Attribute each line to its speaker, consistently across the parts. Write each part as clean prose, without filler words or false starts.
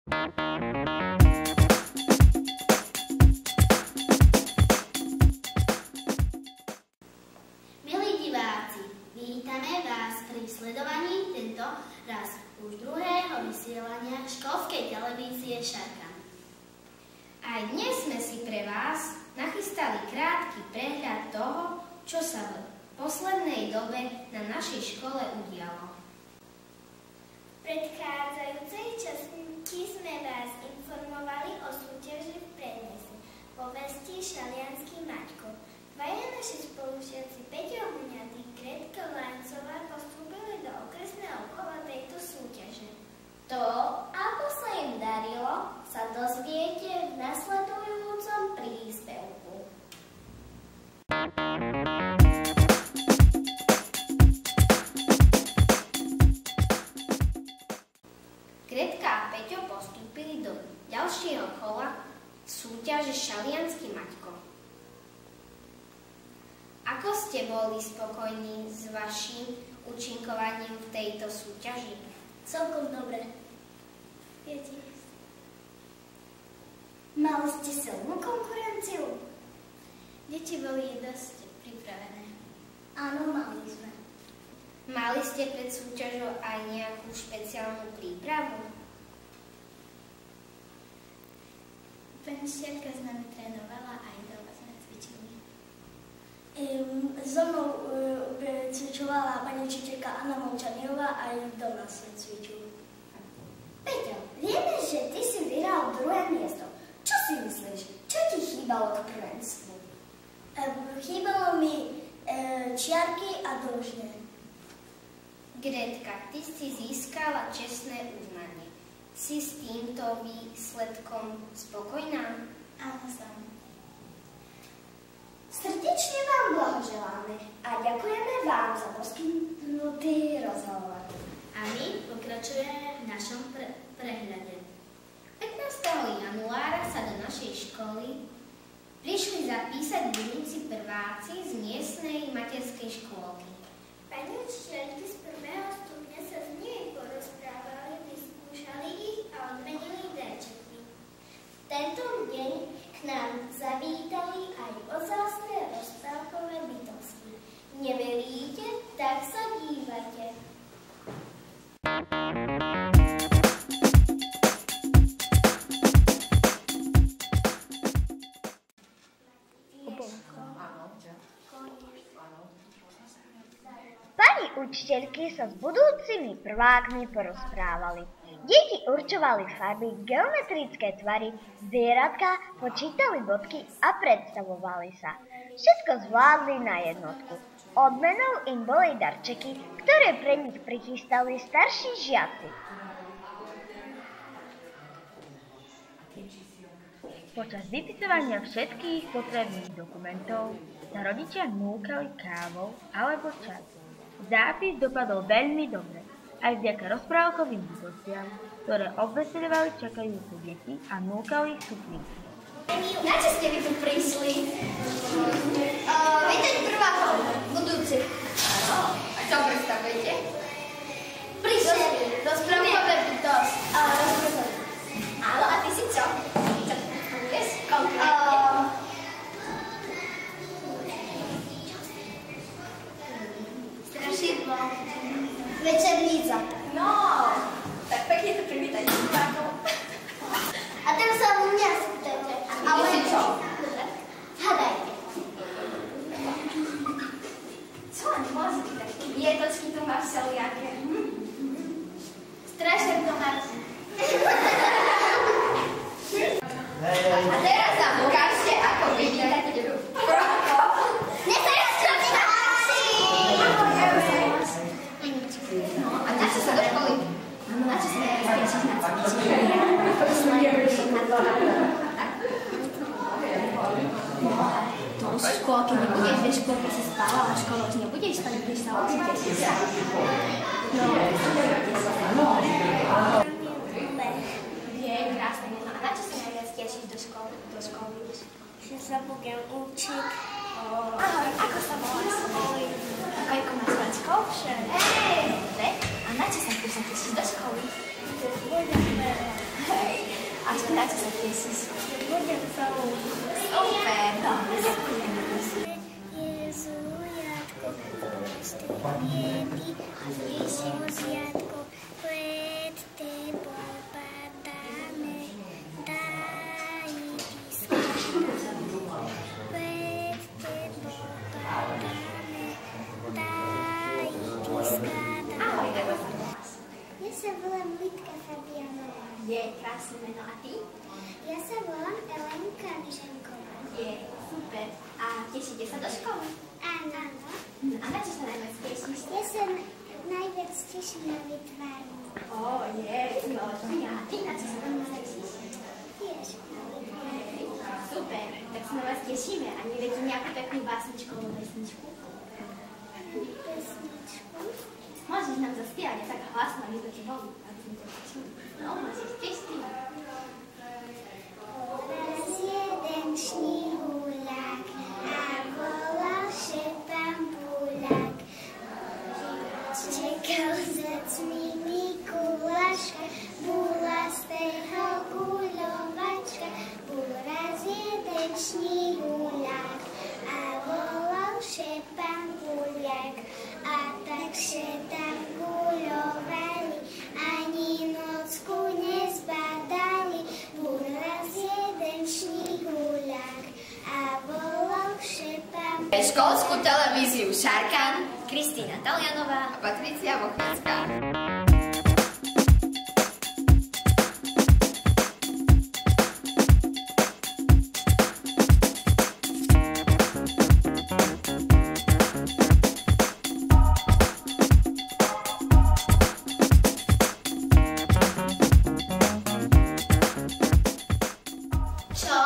Speaker 1: Milí diváci, vítame vás pri sledovaní tento raz už druhého vysielania školskej televízie Šarka. Aj dnes sme si pre vás nachystali krátky prehľad toho, čo sa v poslednej dobe na našej škole udialo.
Speaker 2: V predchádzajúcej časti sme vás informovali o súťaži v prednese povesti Šaliansky Maťko. Dvaja naši spolužiaci Peťo Huňatý, Gretka Lancová postúpili do okresného kola tejto súťaže.
Speaker 3: To, ako sa im darilo, sa dozviete v nasledujúcom príspevku.
Speaker 1: Gretka a Peťo postúpili do ďalšieho kola súťaže Šaliansky Maťko. Ako ste boli spokojní s vašim účinkovaním v tejto súťaži?
Speaker 3: Celkom dobre.
Speaker 2: Viete,
Speaker 3: Mali ste silnú konkurenciu?
Speaker 2: deti boli dosť pripravené.
Speaker 3: Áno, mali sme.
Speaker 1: Mali ste pred súťažou aj nejakú špeciálnu prípravu?
Speaker 2: Pani Štiatka s nami trénovala aj doma sme cvičili.
Speaker 3: So mnou cvičovala pani učiteľka Anna Molčaniová aj doma sme cvičili. Peťo, vieme, že ty si vyhral druhé miesto. Čo si myslíš? Čo ti chýbalo k prvenstvu? Chýbalo mi čiarky a dĺžne.
Speaker 1: Gretka, ty si získala čestné uznanie. Si s týmto výsledkom spokojná?
Speaker 2: Áno, som.
Speaker 3: Srdečne vám blahoželáme a ďakujeme vám za poskytnutý rozhovor.
Speaker 1: A my pokračujeme v našom prehľade. 15. januára sa do našej školy prišli zapísať budúci prváci z miestnej materskej škôlky.
Speaker 2: Pani učiteľky z prvého stupňa sa s nimi porozprávali, vyskúšali ich a odmenili darčeky.
Speaker 3: Tento deň k nám zavítali aj ozásne rozprávkové bytosti. Neveríte? Tak sa dívajte. Pani učiteľky sa s budúcimi prvákmi porozprávali. Deti určovali farby, geometrické tvary, zvieratka, počítali bodky a predstavovali sa. Všetko zvládli na jednotku. Odmenou im boli darčeky, ktoré pre nich prichystali starší žiaci.
Speaker 4: Počas vypisovania všetkých potrebných dokumentov sa rodičia núkali kávou alebo čaj. Zápis dopadol veľmi dobre, aj vďaka rozprávkovým bytostiam, ktoré obveseľovali čakajúce deti a núkali suplíky.
Speaker 3: Na čo ste vy tu prišli? Vítať prvákov, budúci.
Speaker 5: Áno, a čo predstavujete?
Speaker 3: Prišli. Rozprávkové bytosti.
Speaker 5: Áno, a ty si čo? Čo predstavuješ konkrétne?
Speaker 3: Strašidlo. Večernica.
Speaker 5: No, tak pekne to privítaj divákov.
Speaker 3: A teraz sa mňa spýtajte.
Speaker 5: Ale čo?
Speaker 3: Hádajte.
Speaker 5: Co ani môžu byť také vietočky tu máš všelijaké?
Speaker 3: Strašne to máš.
Speaker 5: A teraz nám ukážte, ako vyvíjať prvákov. A na čo sa do školy? Na čo sa nebezpečíš na cvičenie? To už v škôlke nebudeš, vieš, v škôlke si spáva, a v škole už nebudeš, tak budeš sa učiť. Je krásne, no a na čo sa najviac tešíš do školy?
Speaker 3: Že sa budem učiť.
Speaker 5: Ahoj, ako sa voláš? Koľko máš ročkov? Dobre. A na čo sa tešíš do školy?
Speaker 3: Budeme.
Speaker 5: Hej. na čo sa tešíš?
Speaker 2: Budem celú.
Speaker 5: Super, dobre, ďakujem.
Speaker 2: Jezu, Jatko, ešte biedy a vyššiu zjatko, pred tebou padáme, daj ty skladám. Pred tebou padáme, daj ty skladám.
Speaker 5: Ahoj, ako sa voláš?
Speaker 2: Ja sa volám Lidka Fabianová.
Speaker 5: Je, krásne meno. A ty?
Speaker 2: Ja sa volám Elenka Mišenková.
Speaker 5: Je, super. A tešíte sa do školy?
Speaker 2: Áno.
Speaker 5: A na čo sa najviac tešíš?
Speaker 2: Ja sa najviac teším na vytvárnu.
Speaker 5: Ó, je, výborné. A ty na čo sa najviac tešíš?
Speaker 2: Tiež na vytvárnu.
Speaker 5: Super, tak sa na vás tešíme. A neviete nejakú peknú básničku alebo pesničku?
Speaker 2: Pesničku.
Speaker 5: Môžeš nám zaspievať, je tak hlasno, my sme ti boli. No, môžeš, tiež ty.
Speaker 2: Raz jeden šnihuľak a volal šepan buľak. Čekal za cminy kulaška, bulastého guľovačka. Bol raz jeden šnihuľak a volal šepan buľak. A tak tam guľovali, ani nocku nezbadali. Bol raz jeden šnihuľak a volal šepan.
Speaker 6: Školskú televíziu Šarkan,
Speaker 5: Kristína Talianová.
Speaker 6: a Patricia Vochnická.
Speaker 1: Čo?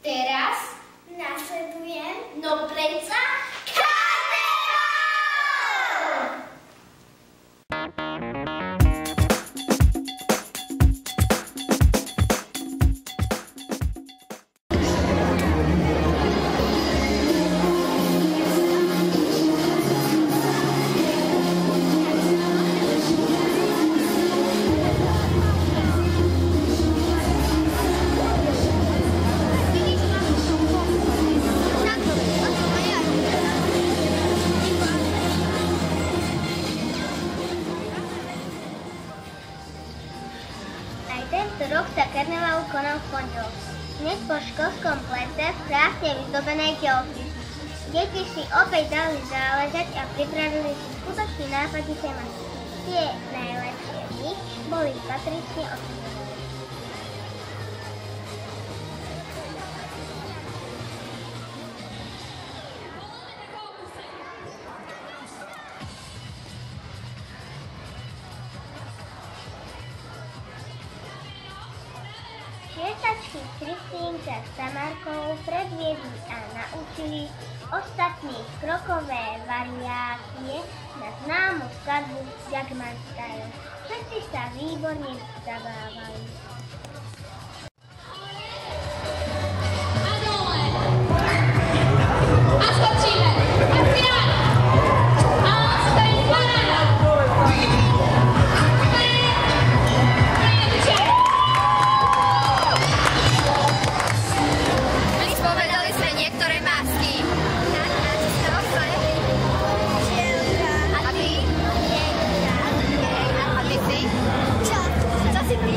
Speaker 1: Teraz?
Speaker 2: Nasledujem.
Speaker 1: No predsa
Speaker 3: Aj tento rok sa karneval konal v pondelok. Dnes po školskom plese v krásne vyzdobenej telky. Deti si opäť dali záležať a pripravili si skutočne nápadité masky. Tie najlepšie z nich boli patrične ocenené. Šiestačky Kristínka s Tamarkou predviedli a naučili ostatných krokové variácie na známu skladbu Jagman Style. Všetci sa výborne zabávali.
Speaker 6: Spovedali sme niektoré masky. A ty? A ty si?
Speaker 2: Čo?
Speaker 6: Co si ty?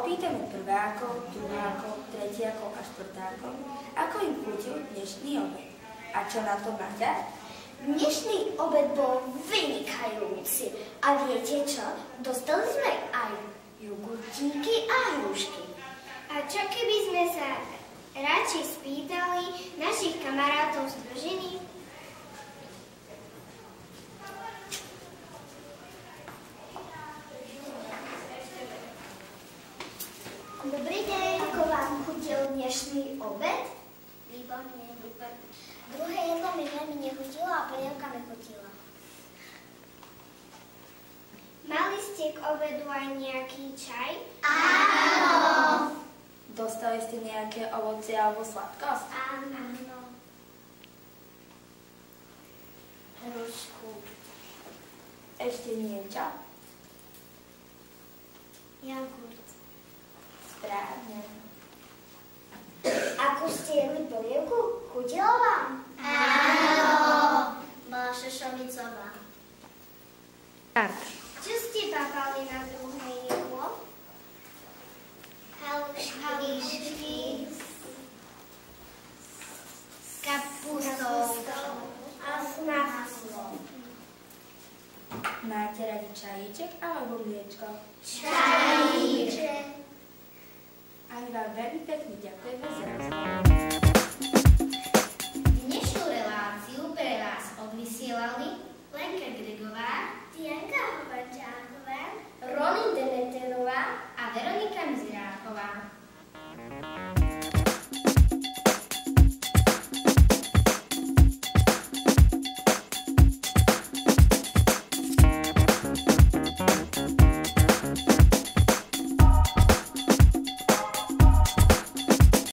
Speaker 7: opýtame prvákov, druhákov, tretiakov a štvrtákov, ako im chutil dnešný obed. A čo na to máte?
Speaker 2: Dnešný obed bol vynikajúci. A viete čo? Dostali sme aj jogurtíky a hrušky. A čo keby sme sa radšej spýtali našich kamarátov z družiny? Dobrý deň. Ako vám chutil dnešný obed? Výborne, výborne. Druhé jedlo mi veľmi nechutilo a polievka mi chutila. Mali ste k obedu aj nejaký čaj? Áno.
Speaker 7: Dostali ste nejaké ovocie alebo sladkosť?
Speaker 2: Áno.
Speaker 7: Hrušku. Ešte niečo?
Speaker 2: Jogurt.
Speaker 7: Správne.
Speaker 2: Ako ste jedli polievku? Chutilo vám?
Speaker 1: Áno. Bola šošovicová.
Speaker 2: Čo ste babali na druhé jedlo? Halušky
Speaker 1: S kapustou.
Speaker 2: a s maslom.
Speaker 7: Máte radi čajíček alebo mliečko?
Speaker 2: Čajíček.
Speaker 7: Ani vám veľmi pekne ďakujeme za rozhovor.
Speaker 1: Dnešnú reláciu pre vás odvysielali Lenka Gregová,
Speaker 2: Dianka Hovačáková